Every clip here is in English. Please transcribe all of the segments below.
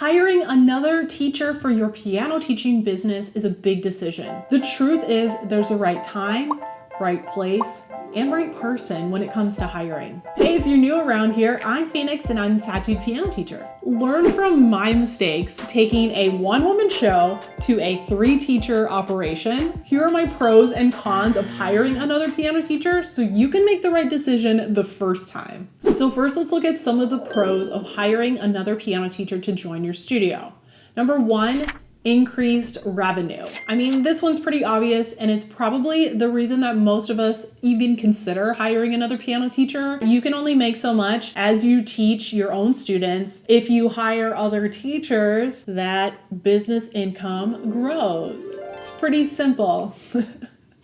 Hiring another teacher for your piano teaching business is a big decision. The truth is there's a right time, right place, and right person when it comes to hiring. Hey, if you're new around here, I'm Phoenix and I'm the Tattooed Piano Teacher. Learn from my mistakes taking a one-woman show to a 3-teacher operation. Here are my pros and cons of hiring another piano teacher so you can make the right decision the first time. So first, let's look at some of the pros of hiring another piano teacher to join your studio. Number 1, increased revenue. I mean, this one's pretty obvious, and it's probably the reason that most of us even consider hiring another piano teacher. You can only make so much as you teach your own students. If you hire other teachers, that business income grows. It's pretty simple.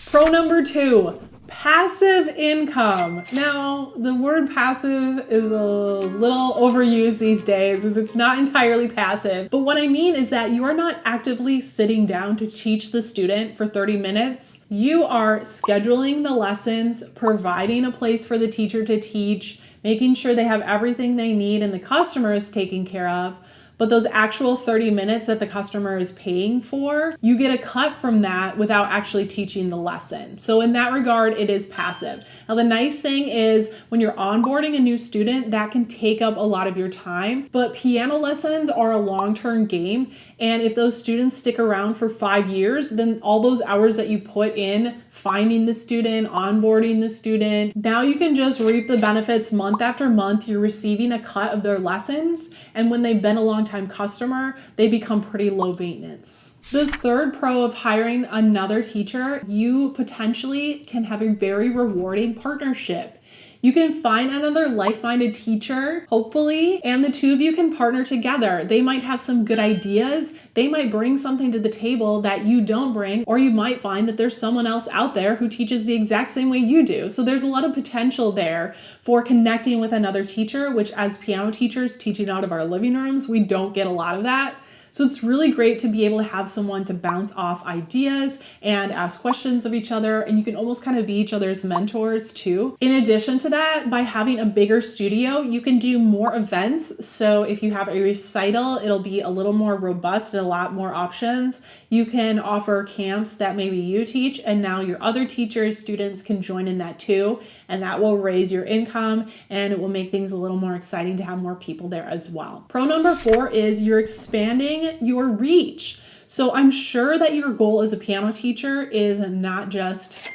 Pro number 2. Passive income. Now, the word passive is a little overused these days as it's not entirely passive. But what I mean is that you are not actively sitting down to teach the student for 30 minutes. You are scheduling the lessons, providing a place for the teacher to teach, making sure they have everything they need and the customer is taken care of. But those actual 30 minutes that the customer is paying for, you get a cut from that without actually teaching the lesson. So in that regard, it is passive. Now, the nice thing is when you're onboarding a new student, that can take up a lot of your time, but piano lessons are a long-term game. And if those students stick around for 5 years, then all those hours that you put in finding the student, onboarding the student, now you can just reap the benefits month after month. You're receiving a cut of their lessons. And when they've been a long-time customer, they become pretty low maintenance. The third pro of hiring another teacher, you potentially can have a very rewarding partnership. You can find another like-minded teacher, hopefully, and the two of you can partner together. They might have some good ideas. They might bring something to the table that you don't bring, or you might find that there's someone else out there who teaches the exact same way you do. So there's a lot of potential there for connecting with another teacher, which as piano teachers teaching out of our living rooms, we don't get a lot of that. So it's really great to be able to have someone to bounce off ideas and ask questions of each other, and you can almost kind of be each other's mentors too. In addition to that, by having a bigger studio, you can do more events. So if you have a recital, it'll be a little more robust and a lot more options. You can offer camps that maybe you teach, and now your other teachers, students can join in that too, and that will raise your income and it will make things a little more exciting to have more people there as well. Pro number 4 is you're expanding your reach. So I'm sure that your goal as a piano teacher is not just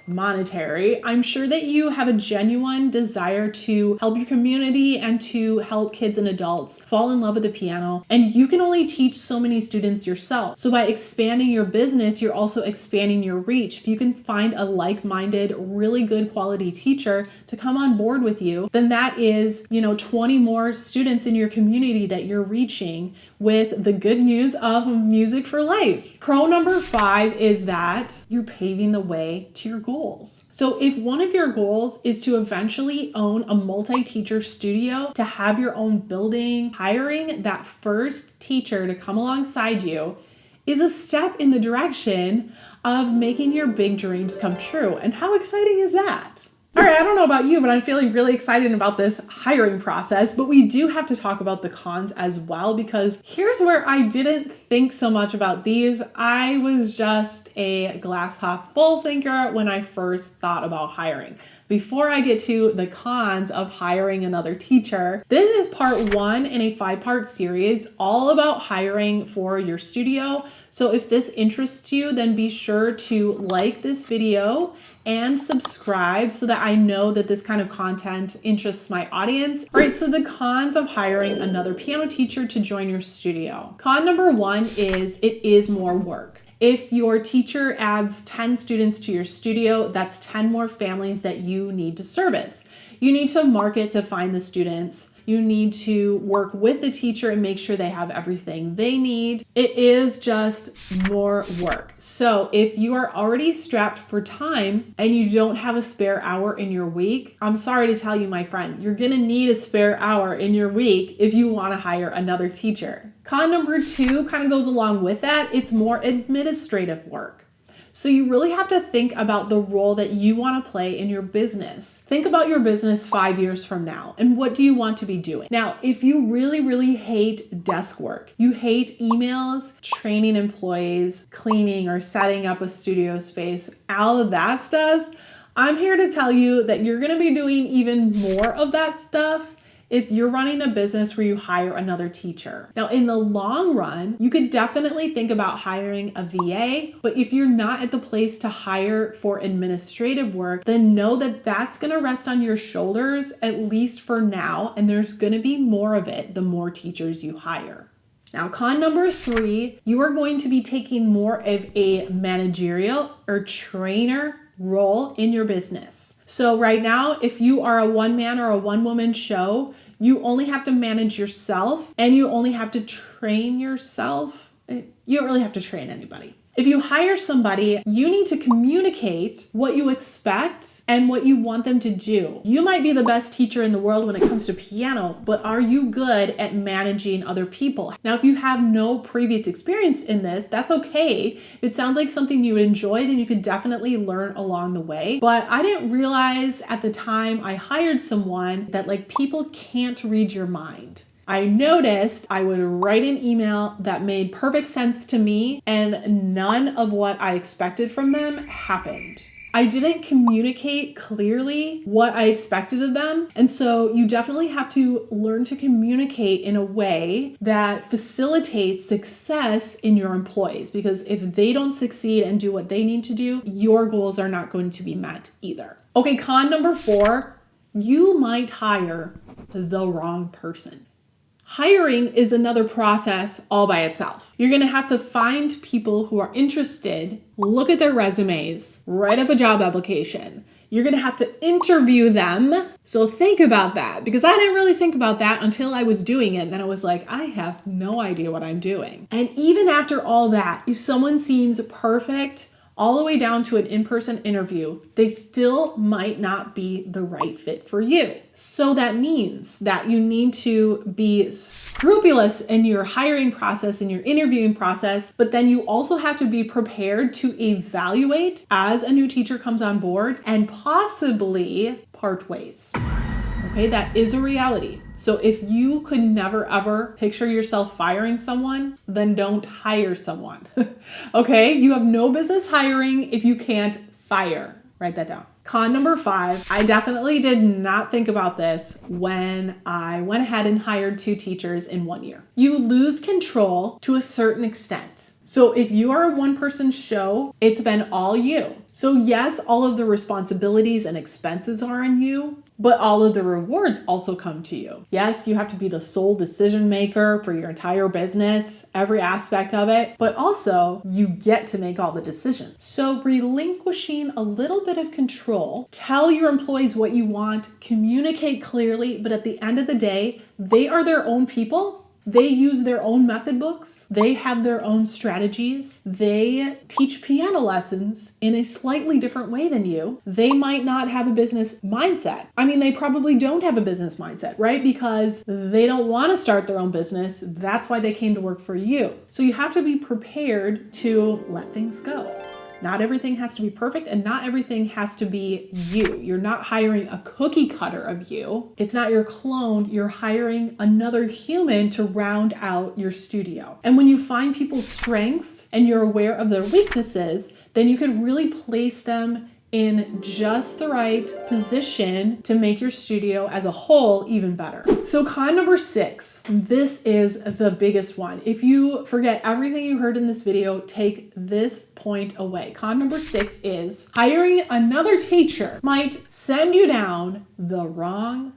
monetary. I'm sure that you have a genuine desire to help your community and to help kids and adults fall in love with the piano. And you can only teach so many students yourself. So by expanding your business, you're also expanding your reach. If you can find a like-minded, really good quality teacher to come on board with you, then that is, 20 more students in your community that you're reaching with the good news of music for life. Pro number 5 is that you're paving the way to your goals. So if one of your goals is to eventually own a multi-teacher studio, to have your own building, hiring that first teacher to come alongside you is a step in the direction of making your big dreams come true. And how exciting is that? All right, I don't know about you, but I'm feeling really excited about this hiring process, but we do have to talk about the cons as well, because here's where I didn't think so much about these. I was just a glass half full thinker when I first thought about hiring. Before I get to the cons of hiring another teacher, this is part 1 in a 5-part series all about hiring for your studio. So if this interests you, then be sure to like this video and subscribe so that I know that this kind of content interests my audience. All right, so the cons of hiring another piano teacher to join your studio. Con number 1 is it is more work. If your teacher adds 10 students to your studio, that's 10 more families that you need to service. You need to market to find the students. You need to work with the teacher and make sure they have everything they need. It is just more work. So if you are already strapped for time and you don't have a spare hour in your week, I'm sorry to tell you, my friend, you're gonna need a spare hour in your week if you wanna hire another teacher. Con number 2 kind of goes along with that. It's more administrative work. So you really have to think about the role that you want to play in your business. Think about your business 5 years from now and what do you want to be doing? Now, if you really, really hate desk work, you hate emails, training employees, cleaning or setting up a studio space, all of that stuff, I'm here to tell you that you're going to be doing even more of that stuff if you're running a business where you hire another teacher. Now, in the long run, you could definitely think about hiring a VA, but if you're not at the place to hire for administrative work, then know that that's gonna rest on your shoulders, at least for now, and there's gonna be more of it the more teachers you hire. Now, con number 3, you are going to be taking more of a managerial or trainer role in your business. So right now, if you are a one-man or a one-woman show, you only have to manage yourself and you only have to train yourself. You don't really have to train anybody. If you hire somebody, you need to communicate what you expect and what you want them to do. You might be the best teacher in the world when it comes to piano, but are you good at managing other people? Now, if you have no previous experience in this, that's okay. If it sounds like something you would enjoy, then you could definitely learn along the way. But I didn't realize at the time I hired someone that people can't read your mind. I noticed I would write an email that made perfect sense to me and none of what I expected from them happened. I didn't communicate clearly what I expected of them. And so you definitely have to learn to communicate in a way that facilitates success in your employees, because if they don't succeed and do what they need to do, your goals are not going to be met either. Okay, con number 4, you might hire the wrong person. Hiring is another process all by itself. You're going to have to find people who are interested, look at their resumes, write up a job application. You're going to have to interview them. So think about that, because I didn't really think about that until I was doing it. And then I was like, I have no idea what I'm doing. And even after all that, if someone seems perfect, all the way down to an in-person interview, they still might not be the right fit for you. So that means that you need to be scrupulous in your hiring process and your interviewing process, but then you also have to be prepared to evaluate as a new teacher comes on board and possibly part ways. Okay, that is a reality. So if you could never ever picture yourself firing someone, then don't hire someone. Okay, you have no business hiring if you can't fire. Write that down. Con number 5, I definitely did not think about this when I went ahead and hired 2 teachers in 1 year. You lose control to a certain extent. So if you are a one-person show, it's been all you. So yes, all of the responsibilities and expenses are on you, but all of the rewards also come to you. Yes, you have to be the sole decision maker for your entire business, every aspect of it, but also you get to make all the decisions. So relinquishing a little bit of control, tell your employees what you want, communicate clearly, but at the end of the day, they are their own people. They use their own method books. They have their own strategies. They teach piano lessons in a slightly different way than you. They might not have a business mindset. I mean, they probably don't have a business mindset, right? Because they don't want to start their own business. That's why they came to work for you. So you have to be prepared to let things go. Not everything has to be perfect and not everything has to be you. You're not hiring a cookie cutter of you. It's not your clone. You're hiring another human to round out your studio. And when you find people's strengths and you're aware of their weaknesses, then you can really place them in just the right position to make your studio as a whole even better. So con number 6, this is the biggest one. If you forget everything you heard in this video, take this point away. Con number 6 is hiring another teacher might send you down the wrong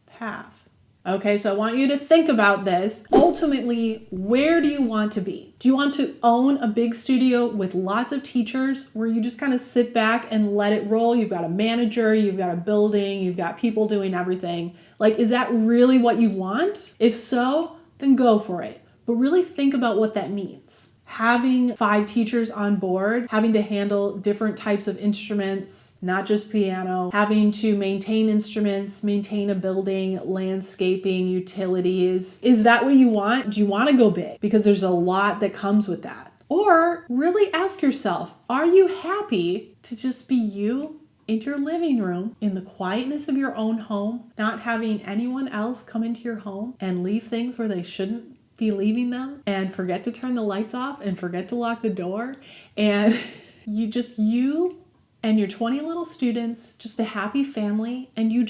path. Okay, so I want you to think about this. Ultimately, where do you want to be? Do you want to own a big studio with lots of teachers where you just kind of sit back and let it roll? You've got a manager, you've got a building, you've got people doing everything. Is that really what you want? If so, then go for it. But really think about what that means. Having 5 teachers on board, having to handle different types of instruments, not just piano, having to maintain instruments, maintain a building, landscaping, utilities. Is that what you want? Do you want to go big? Because there's a lot that comes with that. Or really ask yourself, are you happy to just be you in your living room, in the quietness of your own home, not having anyone else come into your home and leave things where they shouldn't be leaving them, and forget to turn the lights off and forget to lock the door, and you and your 20 little students, just a happy family, and you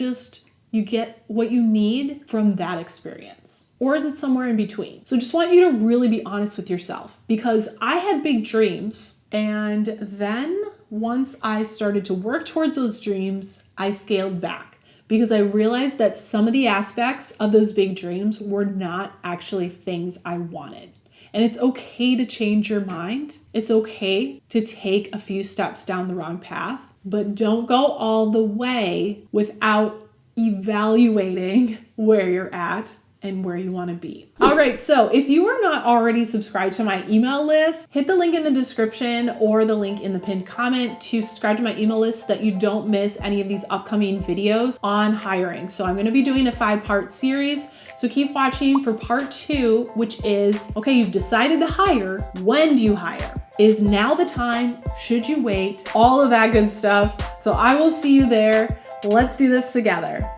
get what you need from that experience? Or is it somewhere in between? So just want you to really be honest with yourself, because I had big dreams, and then once I started to work towards those dreams, I scaled back because I realized that some of the aspects of those big dreams were not actually things I wanted. And it's okay to change your mind. It's okay to take a few steps down the wrong path, but don't go all the way without evaluating where you're at and where you want to be. All right, so if you are not already subscribed to my email list, hit the link in the description or the link in the pinned comment to subscribe to my email list so that you don't miss any of these upcoming videos on hiring. So I'm going to be doing a 5-part series. So keep watching for part 2, which is, okay, you've decided to hire. When do you hire? Is now the time? Should you wait? All of that good stuff. So I will see you there. Let's do this together.